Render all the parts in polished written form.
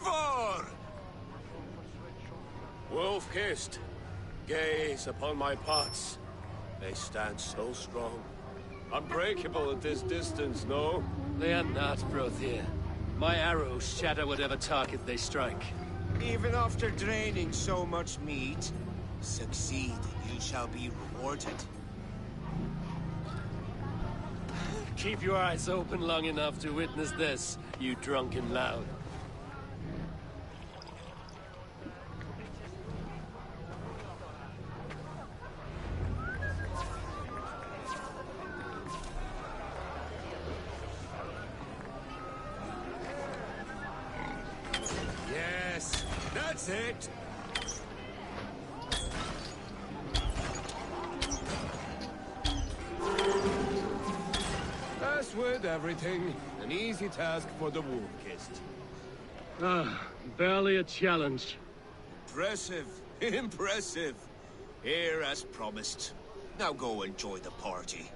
Eivor! Wolf-kissed, gaze upon my pots. They stand so strong. Unbreakable at this distance, no? They are not, Brothir. My arrows shatter whatever target they strike. Even after draining so much meat, succeed, you shall be rewarded. Keep your eyes open long enough to witness this, you drunken lout. Yes, that's it! As with everything, an easy task for the wolf-kissed. Ah, barely a challenge. Impressive, impressive. Here as promised. Now go enjoy the party.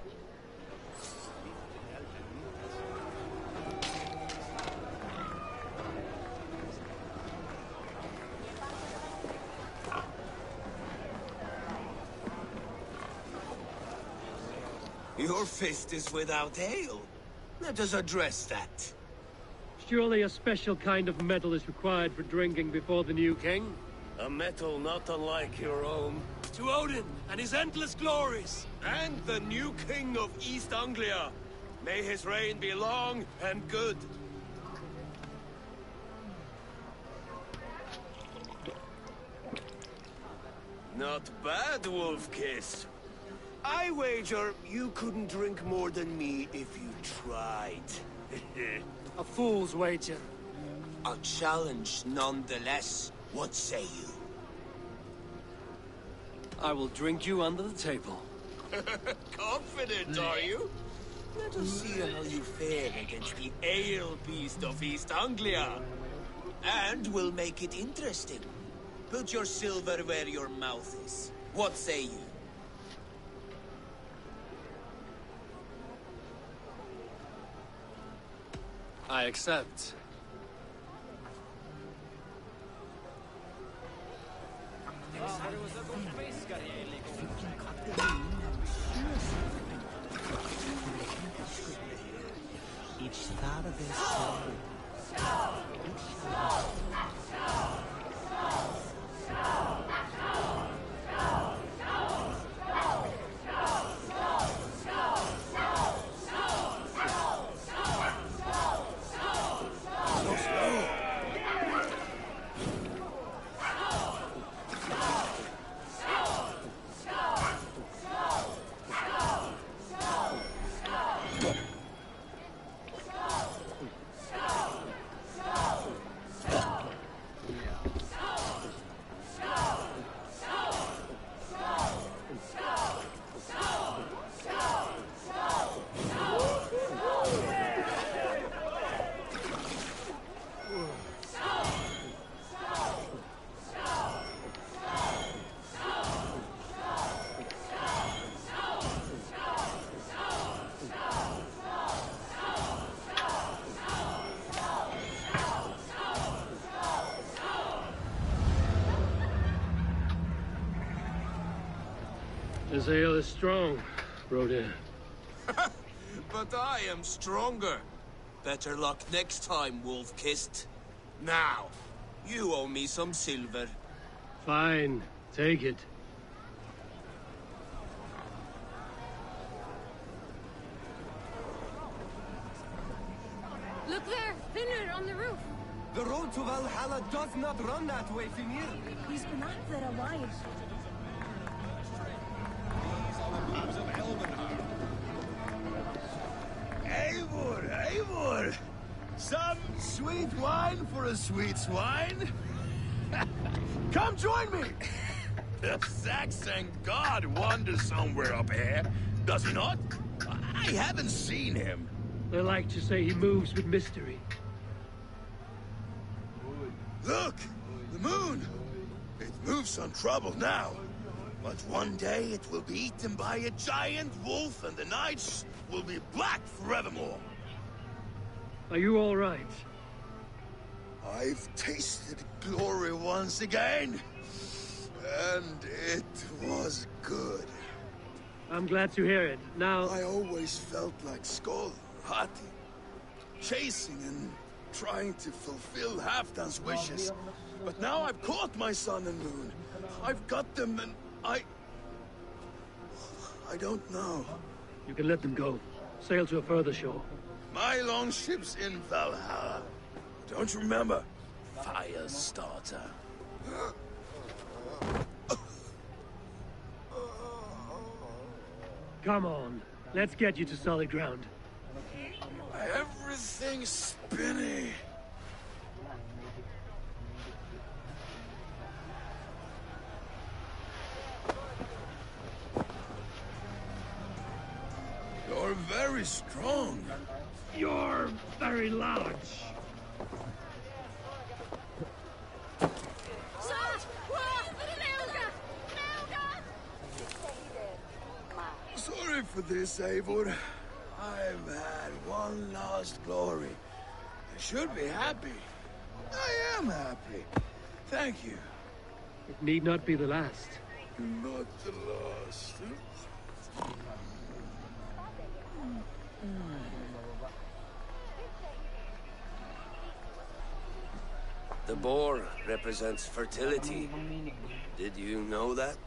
Your fist is without ale. Let us address that. Surely a special kind of metal is required for drinking before the new king? A metal not unlike your own. To Odin and his endless glories! And the new king of East Anglia. May his reign be long and good. Not bad, Wolf-kissed. I wager you couldn't drink more than me if you tried. A fool's wager. A challenge nonetheless. What say you? I will drink you under the table. Confident, are you? Let us see how you fare against the ale beast of East Anglia. And we'll make it interesting. Put your silver where your mouth is. What say you? I accept. This ale is strong, Brodir. But I am stronger. Better luck next time, Wolf-kissed. Now, you owe me some silver. Fine, take it. Look there, Finnur on the roof. The road to Valhalla does not run that way, Finnur. He's been up there alive. Eivor, Eivor! Some sweet wine for a sweet swine? Come join me! The Saxon god wanders somewhere up here, does he not? I haven't seen him. They like to say he moves with mystery. Look! The moon! It moves untroubled now. But one day it will be eaten by a giant wolf and the nights will be black forevermore. Are you all right? I've tasted glory once again, and it was good. I'm glad to hear it. Now... I always felt like Skoll, Hati, chasing and trying to fulfill Halfdan's wishes. But now I've caught my sun and moon. I've got them and I don't know. You can let them go. Sail to a further shore. My longship's in Valhalla. Don't you remember? Firestarter. Come on. Let's get you to solid ground. Everything's spinny. You're very strong. You're very large. Sorry for this, Eivor. I've had one last glory. I should be happy. I am happy. Thank you. It need not be the last. Not the last. The boar represents fertility. Did you know that?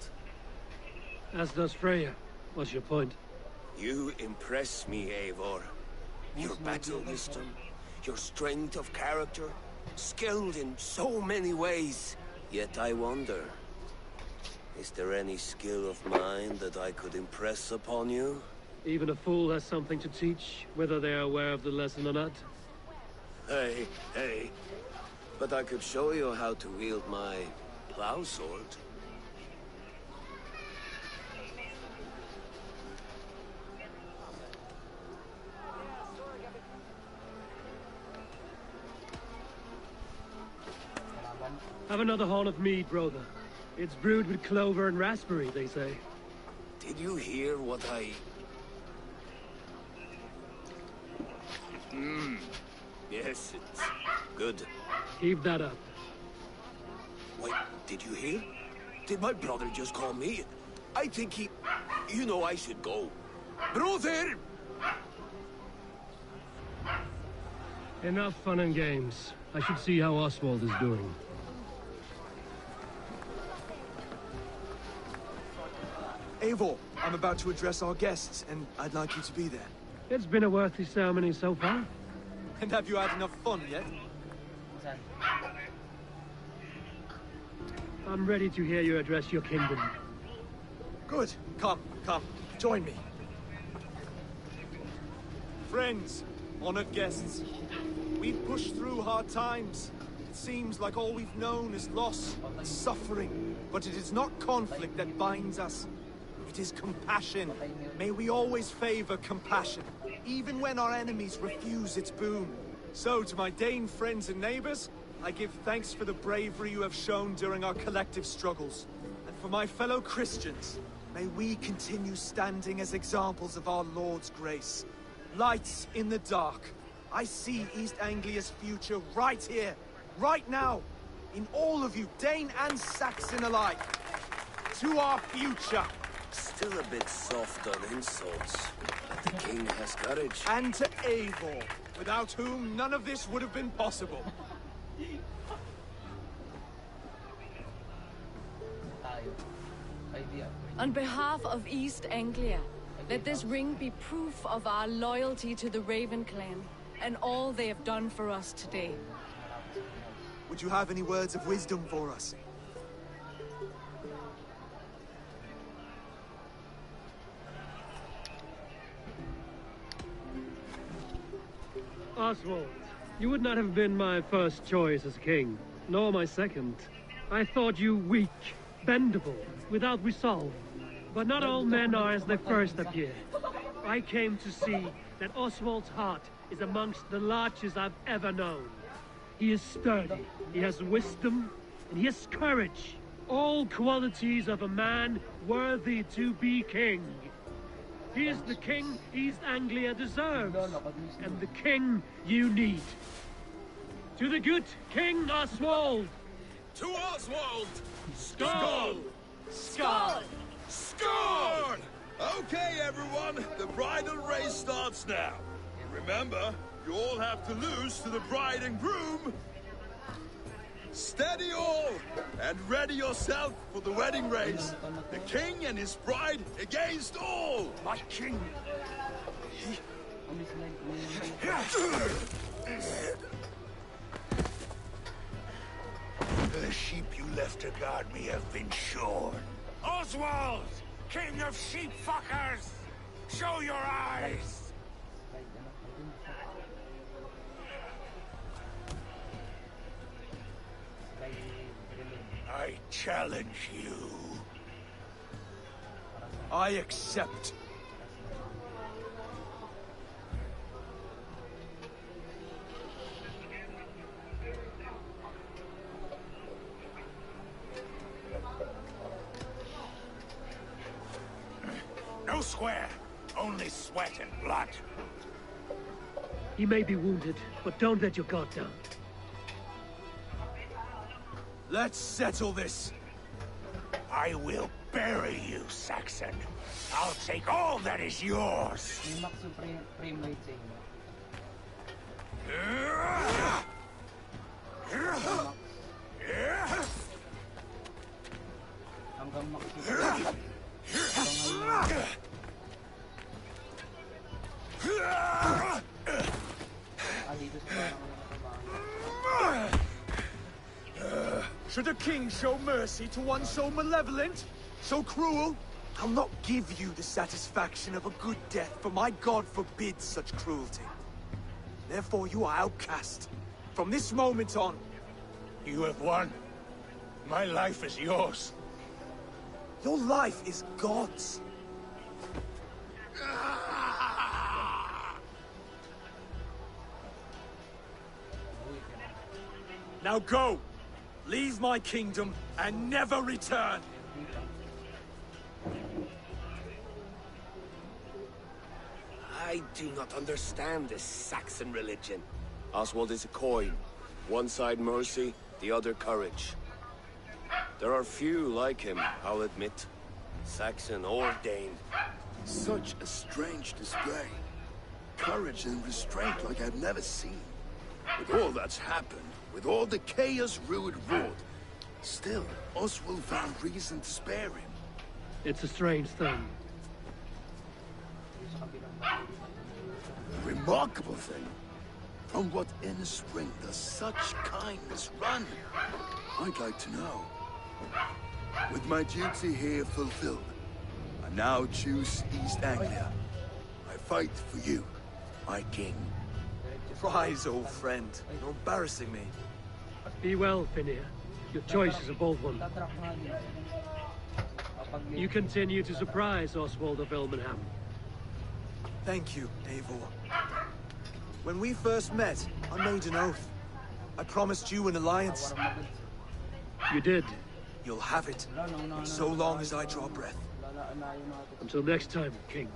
As does Freya. What's your point? You impress me, Eivor. Your battle wisdom, your strength of character, skilled in so many ways. Yet I wonder, is there any skill of mine that I could impress upon you? Even a fool has something to teach, whether they are aware of the lesson or not. Hey. But I could show you how to wield my plow sword. Have another horn of mead, brother. It's brewed with clover and raspberry, they say. Did you hear what I... Yes, it's good. Keep that up. Wait, did you hear? Did my brother just call me? I think he... You know I should go. Brother! Enough fun and games. I should see how Oswald is doing. Eivor, I'm about to address our guests, and I'd like you to be there. It's been a worthy ceremony so far. And have you had enough fun yet? I'm ready to hear you address your kingdom. Good. Come, join me. Friends, honored guests, we've pushed through hard times. It seems like all we've known is loss and suffering, but it is not conflict that binds us. It is compassion. May we always favor compassion, even when our enemies refuse its boon. So, to my Dane friends and neighbors, I give thanks for the bravery you have shown during our collective struggles. And for my fellow Christians, may we continue standing as examples of our Lord's grace. Lights in the dark. I see East Anglia's future right here, right now, in all of you, Dane and Saxon alike. To our future. Still a bit soft on insults, but the king has courage. And to Eivor, without whom none of this would have been possible. On behalf of East Anglia, let this ring be proof of our loyalty to the Raven clan and all they have done for us today. Would you have any words of wisdom for us? Oswald, you would not have been my first choice as king, nor my second. I thought you weak, bendable, without resolve. But not all men are as they first appear. I came to see that Oswald's heart is amongst the largest I've ever known. He is sturdy, he has wisdom, and he has courage. All qualities of a man worthy to be king. He is the king East Anglia deserves, and the king you need. To the good King Oswald! To Oswald! Skull! Skull! Score! Okay, everyone, the bridal race starts now. Remember, you all have to lose to the bride and groom. Steady all, and ready yourself for the wedding race. The king and his bride against all. My king! The sheep you left to guard me have been shorn. Oswald! King of sheep fuckers! Show your eyes! I challenge you. I accept. No square, only sweat and blood. He may be wounded, but don't let your guard down. Let's settle this. I will bury you, Saxon. I'll take all that is yours. Should a king show mercy to one so malevolent? So cruel? I'll not give you the satisfaction of a good death, for my god forbids such cruelty. Therefore you are outcast. From this moment on. You have won. My life is yours. Your life is God's. Now go! Leave my kingdom and never return! I do not understand this Saxon religion. Oswald is a coin. One side mercy, the other courage. There are few like him, I'll admit. Saxon or Dane. Such a strange display. Courage and restraint like I've never seen. With all that's happened, with all the chaos Rued wrought, still, Oswald found reason to spare him. It's a strange thing. A remarkable thing. From what inner spring does such kindness run? I'd like to know. With my duty here fulfilled, I now choose East Anglia. I fight for you, my king. Rise, old friend. You're embarrassing me. Be well, Finnir. Your choice is a bold one. You continue to surprise Oswald of Elmenham. Thank you, Eivor. When we first met, I made an oath. I promised you an alliance. You did. You'll have it, so long as I draw breath. Until next time, King.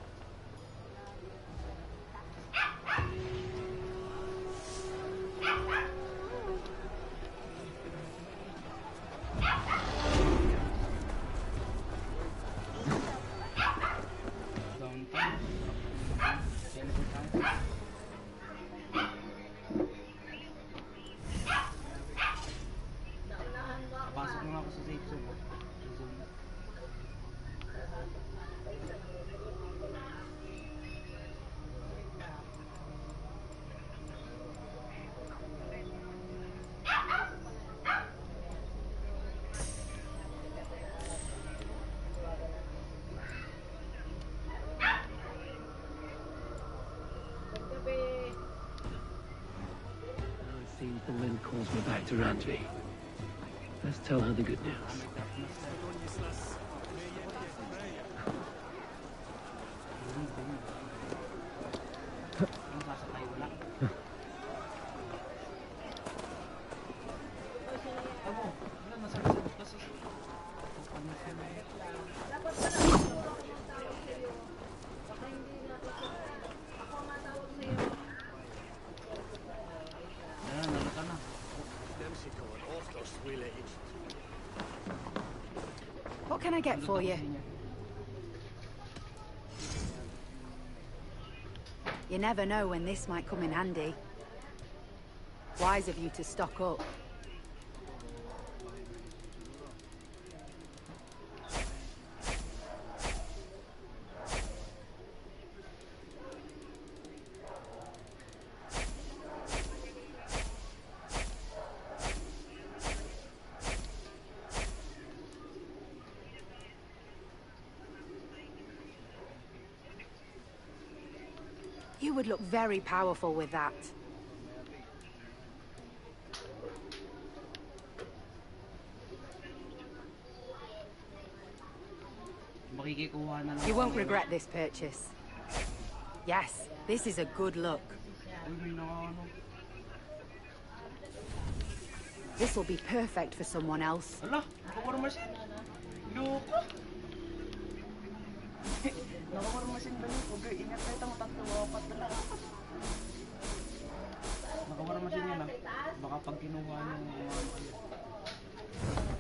The wind calls me back to Randvi. Let's tell her the good news. What can I get for you? You never know when this might come in handy. Wise of you to stock up. You would look very powerful with that. You won't regret this purchase. Yes, this is a good look. This will be perfect for someone else.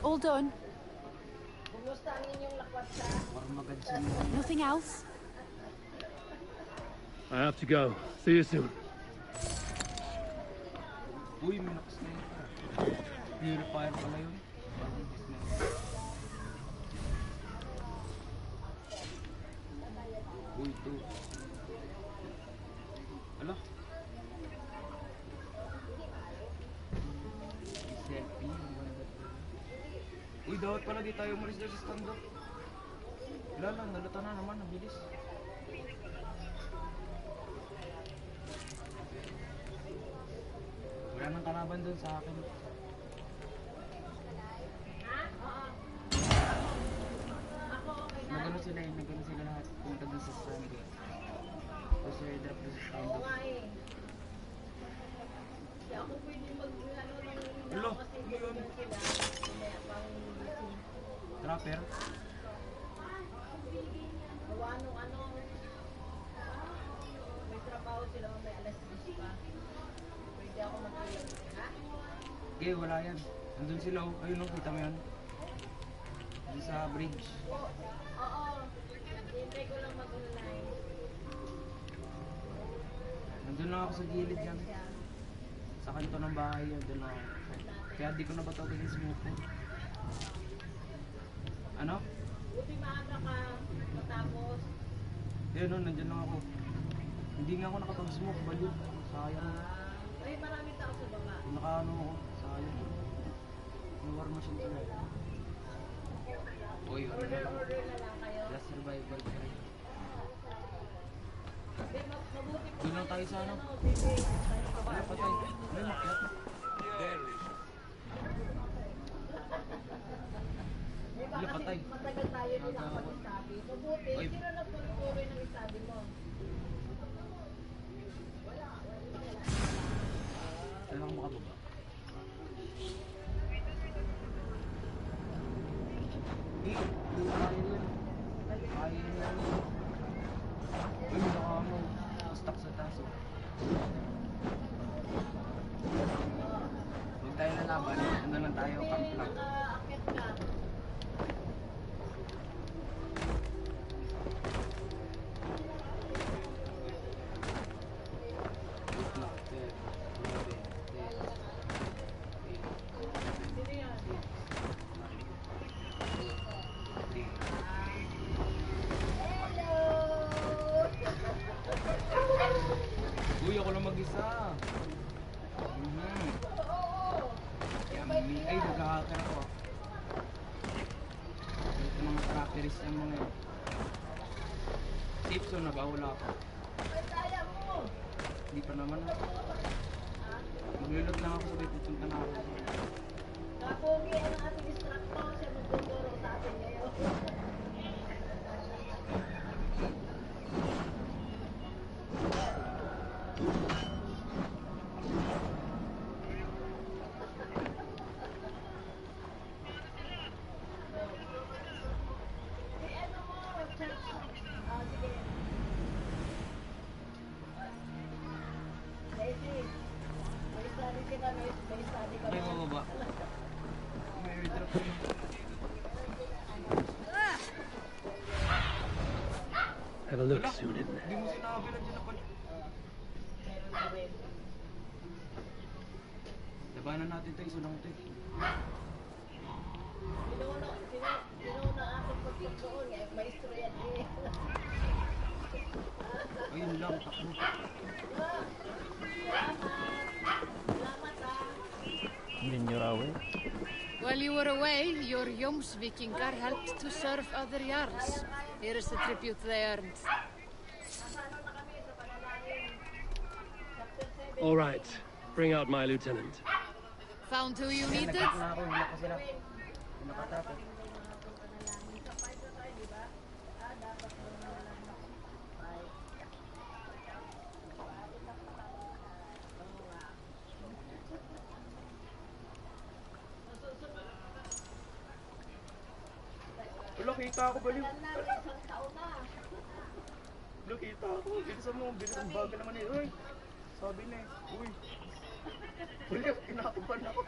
All done. Nothing else? I have to go. See you soon. Purifier pala yun. Uy, ito. Ala? Selfie. Uy, dapat pala di tayo umalis doon sa stand-up. Wala lang, nalata na naman, nabilis. Wala nang kalaban doon sa akin. Nagano sila lahat. Punta doon sa stand-up. Tapos i-drop doon sa stand-up. Ako pwede mag-ano ng... Hello? Ano yun? Trapper? May trabaho sila may alas 10 pa. Pwede ako mag-ilan. Ha? Okay, wala yan. Nandun sila, ayun o, kita mo yan. Nandun sa bridge. Oo. Hintay ko lang mag-online. Nandun lang ako sa gilid yan. Sa kanto ng bahay yan, doon ako. Kaya di ko na batawag yung smoke ko. Ano? Buti maaga ka, matapos. Eh no, nandyan lang ako. Hindi nga ako nakapag-smoke, baliw. Sayang. Ay, marami tao sa baba. Nakaano ako, sayang. War machine sila. Uy, order na lang kayo. Last survival try. Doon lang tayo sa ano. Ano patay? Ano makyat? Ano patay? Matagal tayo din ako mag-study. Mabuti, hindi na nagpapuri ng study mo. Saan ako makababa? Eh, doon tayo yun. Kaya yun. Uy, baka mo. Stuck sa taso. Huwag tayo lalaban. Ano lang tayo, camp lang. Uy, ako lang mag-isa. Yummy. Ay, nag-hacker ako. Ito mga trapperist yung mga yun. Safe zone na ba? Wala ako. Hindi pa naman ako. Maglulot lang ako sabay pupunta na ako. Kapogi ang ating instructor. Siya magtuturo sa atin ngayon. May study Have a look soon in there. Hindi mo sinabi lang dyan ako. Labanan natin tayo, sulong tayo. Ayun lang, takbo. While you were away, your Jomsvikingar helped to serve other Jarls. Here is the tribute they earned. All right, bring out my lieutenant. Found who you needed? Na ako, hilak ko sila. Nakatapos. Wala, kita ako baliw. Wala, kita ako. Bilisan mo, bilisan. Bagal naman eh. Uy, sabi na eh. Uy. Wala, kinakabahan ako.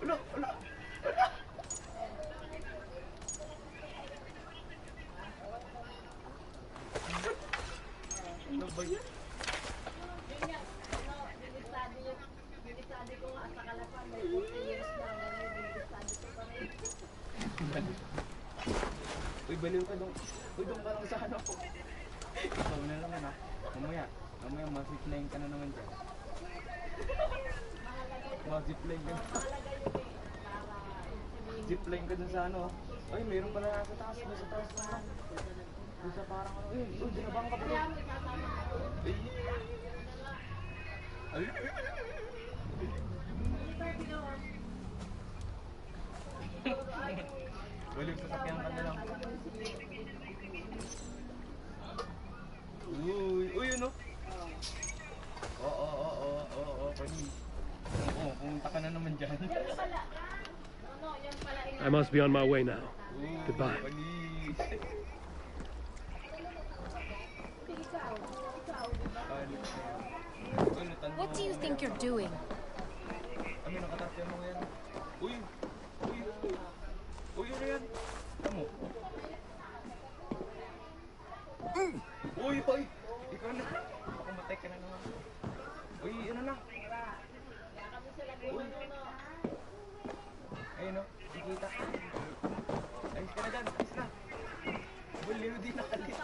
Wala, wala. Wala. Ano ba yan? Uy, baliw ka dong. Uy, dong ka lang sa ano ko. Ikaw na naman ha. Mamaya ma-zipline ka na naman dyan. Ma-zipline ka. Zipline ka dun sa ano. Ay, mayroon pala nasa taas. Nasa taas na lang. Dun sa parang ano. Uy, dinabang ka pala. Ay. Balik sa sakyan ka na lang. Uy, ano? Oo, pani. Oo, pumunta ka na naman dyan. I must be on my way now. Goodbye. Pani. What do you think you're doing? Kami nakatakyan mo yan. Uy, ano yan? Ano? Uy! Ikaw na. Makamatay ka na naman. Uy, ano na? Uy. Ayun o, nakikita. Ayos ka na dyan, ayos na. Baliw din nakalit.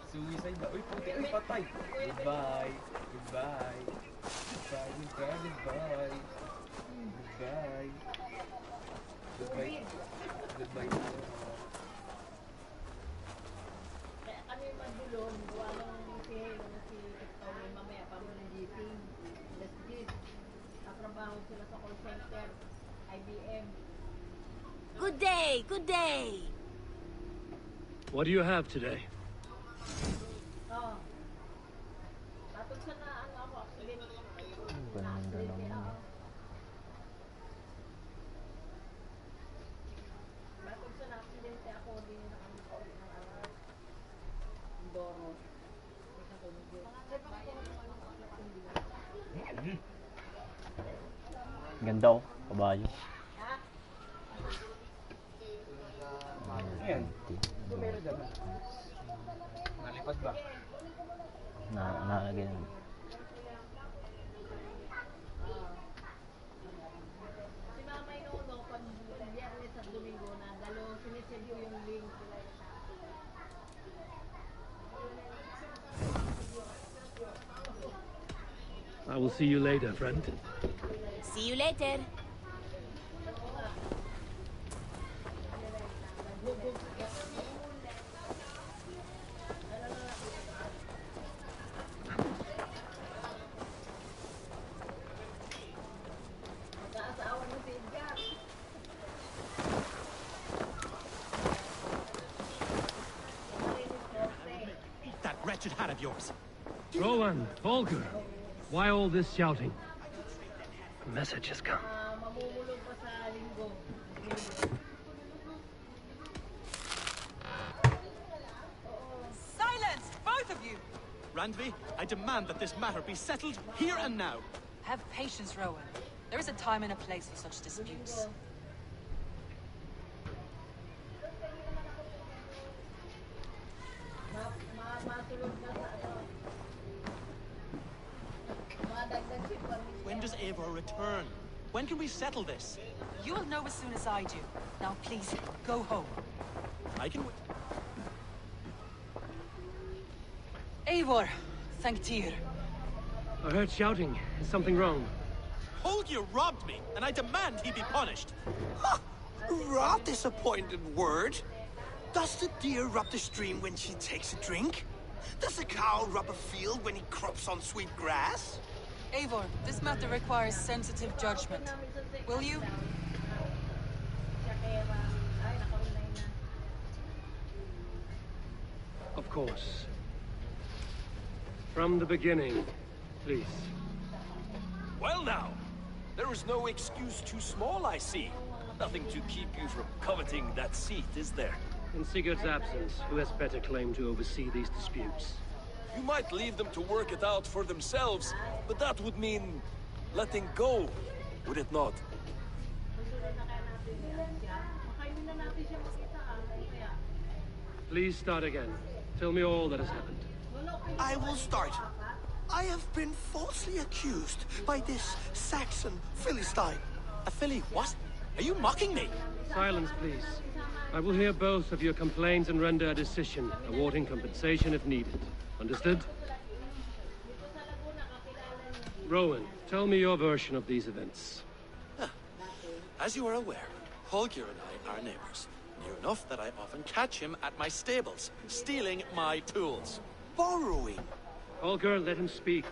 Suicide na. Uy, puti. Uy, patay. Goodbye. Goodbye. Goodbye. Goodbye. Goodbye. Goodbye. Goodbye. Kaya kami magulong, walang si mamaya pa mo ng GP. Let's get. Katrabaho sila sa call center, IBM. Good day, good day. What do you have today? Patod sa na ano ako, accident. Batog sa na-accidente ako din na kami sa Doro. Ganda oh, kabayo. Ayan. Meron dyan. Nalipad ba? Ganun. Si Mamay Nono, pag Biyernes at Domingo na dalo, sinisend yung link. I will see you later, friend. See you later. That wretched hat of yours. Rowan, Volker, why all this shouting? A message has come. Mamumulong pa sa linggo. Silence, both of you! Randvi, I demand that this matter be settled here and now. Have patience, Rowan. There is a time and a place for such disputes. When does Eivor return? When can we settle this? You will know as soon as I do. Now please, go home. I can wait. Eivor, thank Tyr. I heard shouting. Is something wrong? Holger robbed me, and I demand he be punished. Rot is a pointed word. Does the deer rub the stream when she takes a drink? Does the cow rub a field when he crops on sweet grass? Eivor, this matter requires sensitive judgment. Will you? Of course. From the beginning, please. Well now, there is no excuse too small, I see. Nothing to keep you from coveting that seat, is there? In Sigurd's absence, who has better claim to oversee these disputes? You might leave them to work it out for themselves, but that would mean letting go, would it not? Please start again. Tell me all that has happened. I will start. I have been falsely accused by this Saxon Philistine. A Philly what? Are you mocking me? Silence, please. I will hear both of your complaints and render a decision, awarding compensation if needed. Understood? Rowan, tell me your version of these events. As you are aware, Holger and I are neighbors. Near enough that I often catch him at my stables, stealing my tools. Borrowing. Holger, let him speak.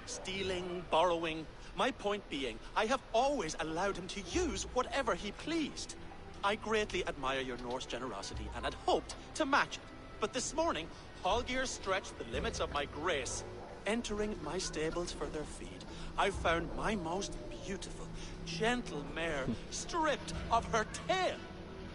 Stealing, borrowing. My point being, I have always allowed him to use whatever he pleased. I greatly admire your Norse generosity and had hoped to match it. But this morning, Holger stretched the limits of my grace. Entering my stables for their feed, I found my most beautiful, gentle mare stripped of her tail.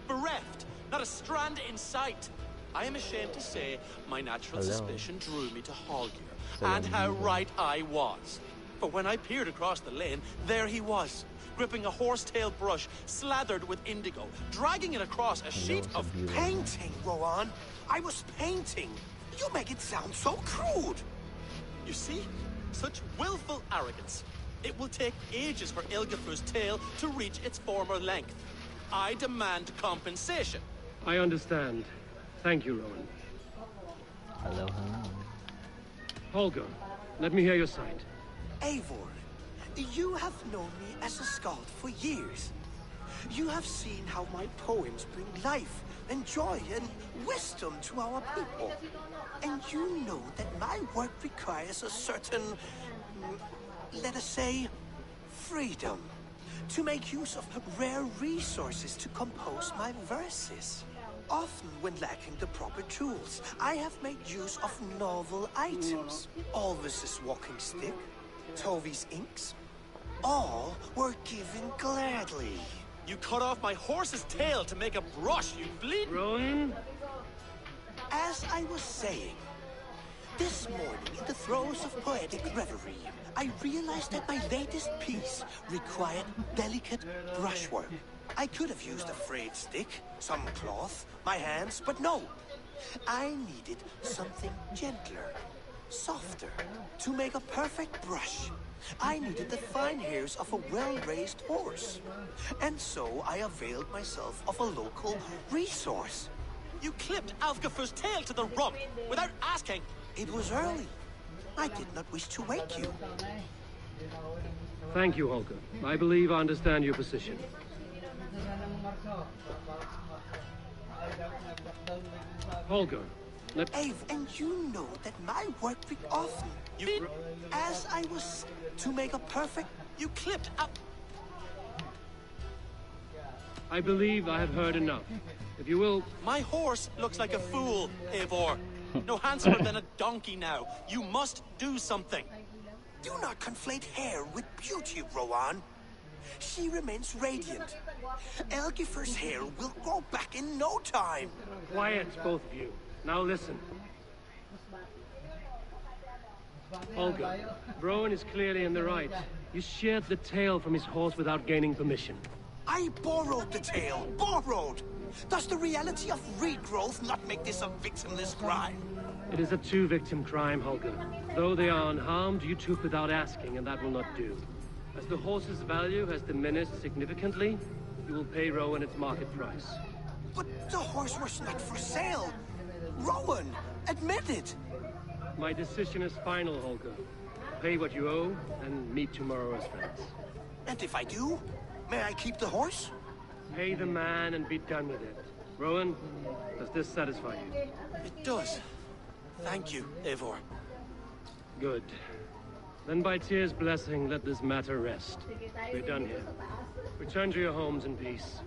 Bereft, not a strand in sight. I am ashamed to say my natural suspicion drew me to Holger, and how right I was. For when I peered across the lane, there he was, gripping a horsetail brush slathered with indigo, dragging it across a sheet of painting, Rowan. I was painting. You make it sound so crude. You see? Such willful arrogance. It will take ages for Ilgafur's tail to reach its former length. I demand compensation. I understand. Thank you, Rowan. Hello. Holger, let me hear your side. Eivor, you have known me as a skald for years. You have seen how my poems bring life and joy and wisdom to our people. And you know that my work requires a certain, let us say, freedom to make use of rare resources to compose my verses. Often, when lacking the proper tools, I have made use of novel items. Alvis's walking stick, Tovi's inks, all were given gladly. You cut off my horse's tail to make a brush, you bleed. Rowan? As I was saying, this morning in the throes of poetic reverie, I realized that my latest piece required delicate brushwork. I could have used a frayed stick, some cloth, my hands, but no. I needed something gentler, softer, to make a perfect brush. I needed the fine hairs of a well-raised horse. And so I availed myself of a local resource. You clipped Alfgafur's tail to the rump without asking. It was early. I did not wish to wake you. Thank you, Holger. I believe I understand your position. Holger, and you know that my work often... As I was to make a perfect... You clipped up... I believe I have heard enough. If you will... My horse looks like a fool, Eivor. No handsomer than a donkey now. You must do something. Do not conflate hair with beauty, Rowan. She remains radiant. Elgifur's hair will grow back in no time. Quiet, both of you. Now listen. Holger, Rowan is clearly in the right. You sheared the tail from his horse without gaining permission. I borrowed the tail. Borrowed! Does the reality of regrowth not make this a victimless crime? It is a two-victim crime, Holger. Though they are unharmed, you took without asking, and that will not do. As the horse's value has diminished significantly, you will pay Rowan its market price. But the horse was not for sale. Rowan, admit it. My decision is final, Holger. Pay what you owe, and meet tomorrow as friends. And if I do, may I keep the horse? Pay the man and be done with it. Rowan, does this satisfy you? It does. Thank you, Eivor. Good. Then by Tyr's blessing, let this matter rest. We're done here. Return to your homes in peace.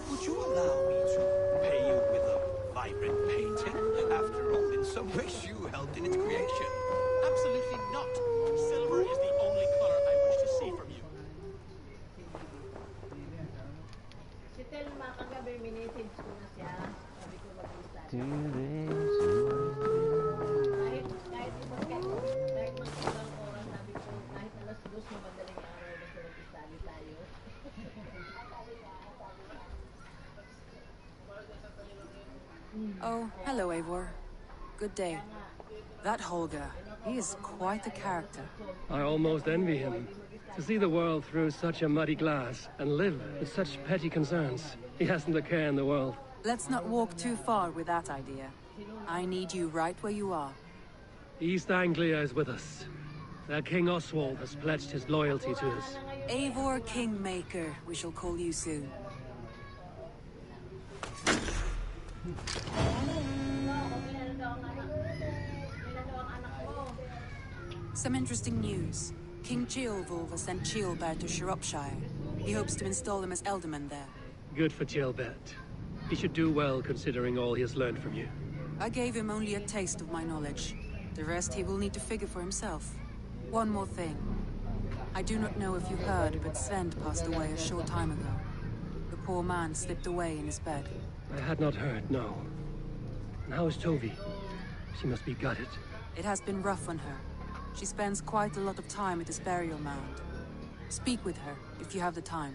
Would you allow me to pay you with a vibrant painting? After all, in some ways you helped in its creation. Absolutely not. Silver is the only color I wish to see from you. Si Telma kagabi, minessage ko na siya. Sabi ko mag-start. Kahit magkulang oras, sabi ko, kahit alas 2 na madaling araw, basta mag-study tayo. Oh, hello, Eivor. Good day. That Holger, he is quite the character. I almost envy him. To see the world through such a muddy glass and live with such petty concerns. He hasn't a care in the world. Let's not walk too far with that idea. I need you right where you are. East Anglia is with us. Their King Oswald has pledged his loyalty to us. Eivor Kingmaker, we shall call you soon. Some interesting news. King Ceolwulf has sent Ceolbert to Shropshire. He hopes to install him as Elderman there. Good for Ceolbert. He should do well considering all he has learned from you. I gave him only a taste of my knowledge. The rest he will need to figure for himself. One more thing. I do not know if you heard, but Sven passed away a short time ago. The poor man slipped away in his bed. I had not heard, no. And how is Tovi? She must be gutted. It has been rough on her. She spends quite a lot of time at his burial mound. Speak with her, if you have the time.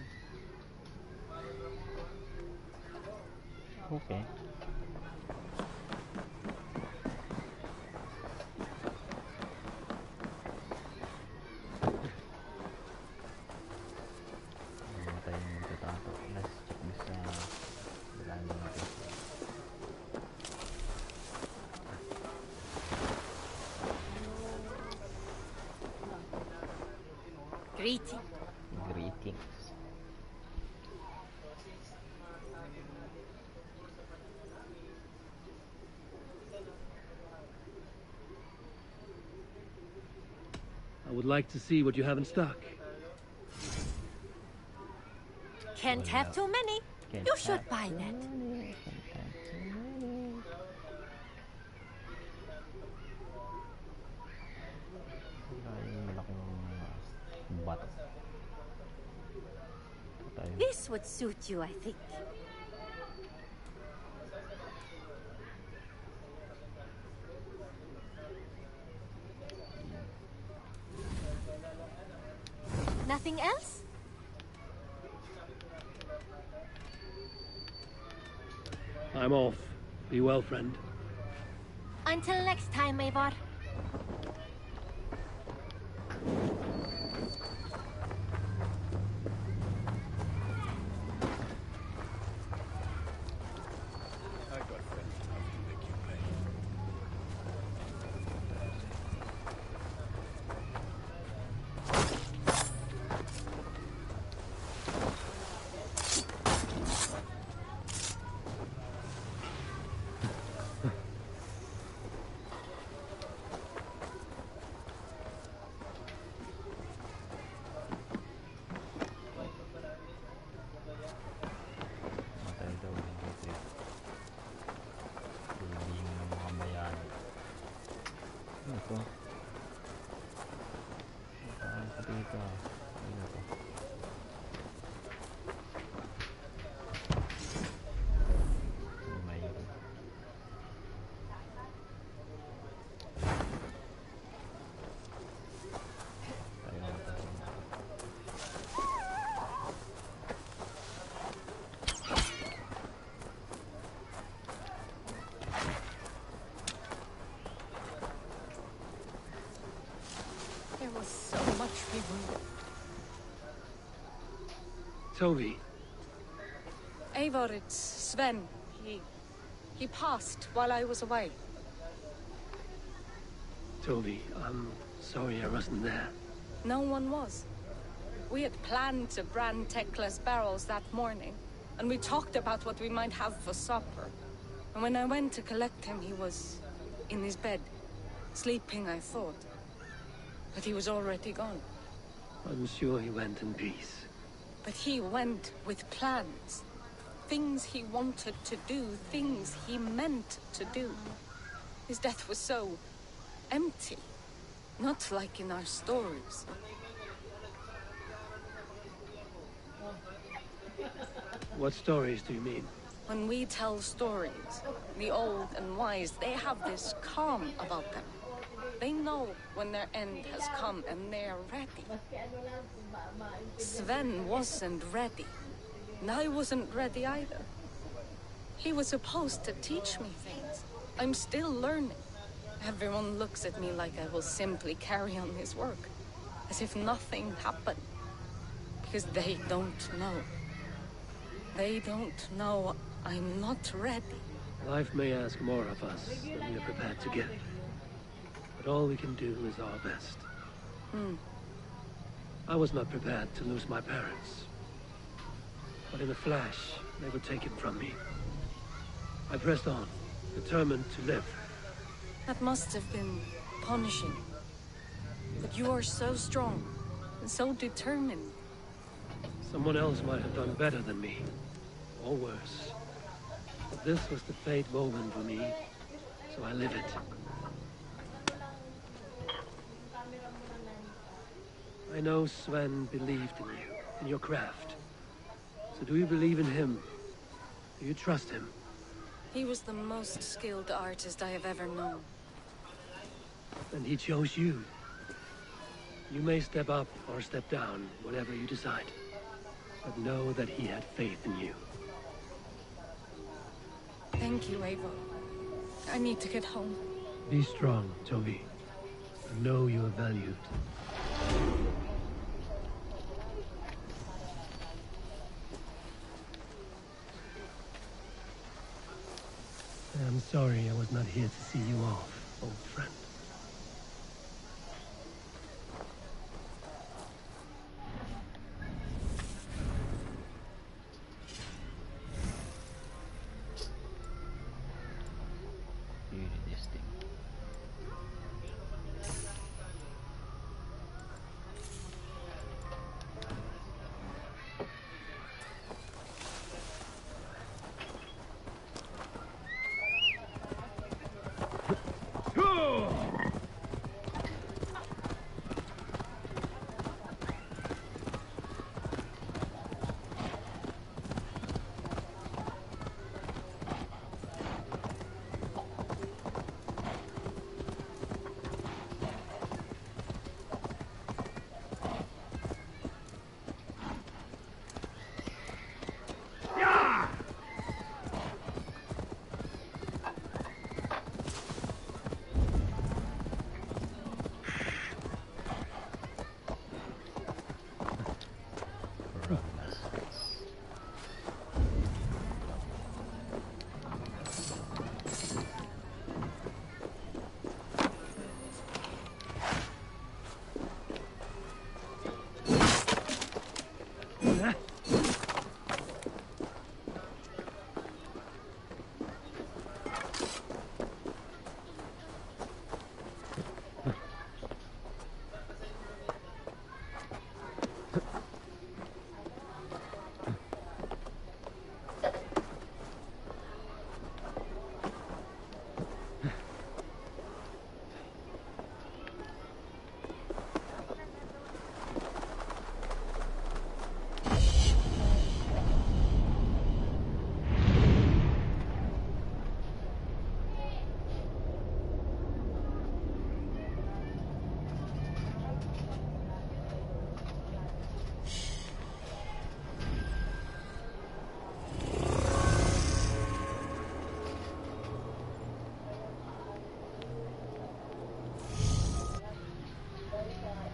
Okay. Greetings. Greetings. I would like to see what you have in stock. Can't have too many. You should buy that. This would suit you, I think. Nothing else? I'm off. Be well, friend. Until next time, Eivor. badly wounded. Toby. Eivor, it's Sven. He passed while I was away. Toby, I'm sorry I wasn't there. No one was. We had planned to brand Tekla's barrels that morning, and we talked about what we might have for supper. And when I went to collect him, he was in his bed, sleeping, I thought. But he was already gone. I'm sure he went in peace. But he went with plans. Things he wanted to do, things he meant to do. His death was so empty. Not like in our stories. What stories do you mean? When we tell stories, the old and wise, they have this calm about them. They know when their end has come and they're ready. Sven wasn't ready. And I wasn't ready either. He was supposed to teach me things. I'm still learning. Everyone looks at me like I will simply carry on his work. As if nothing happened. Because they don't know. They don't know I'm not ready. Life may ask more of us than we are prepared to give. But all we can do is our best. I was not prepared to lose my parents. But in a flash, they were taken from me. I pressed on, determined to live. That must have been punishing. But you are so strong, and so determined. Someone else might have done better than me, or worse. But this was the fate woven for me, so I live it. I know Sven believed in you, in your craft. So do you believe in him? Do you trust him? He was the most skilled artist I have ever known. And he chose you. You may step up or step down, whatever you decide. But know that he had faith in you. Thank you, Eivor. I need to get home. Be strong, Toby. And know you are valued. I'm sorry I was not here to see you off, old friend. Really this thing.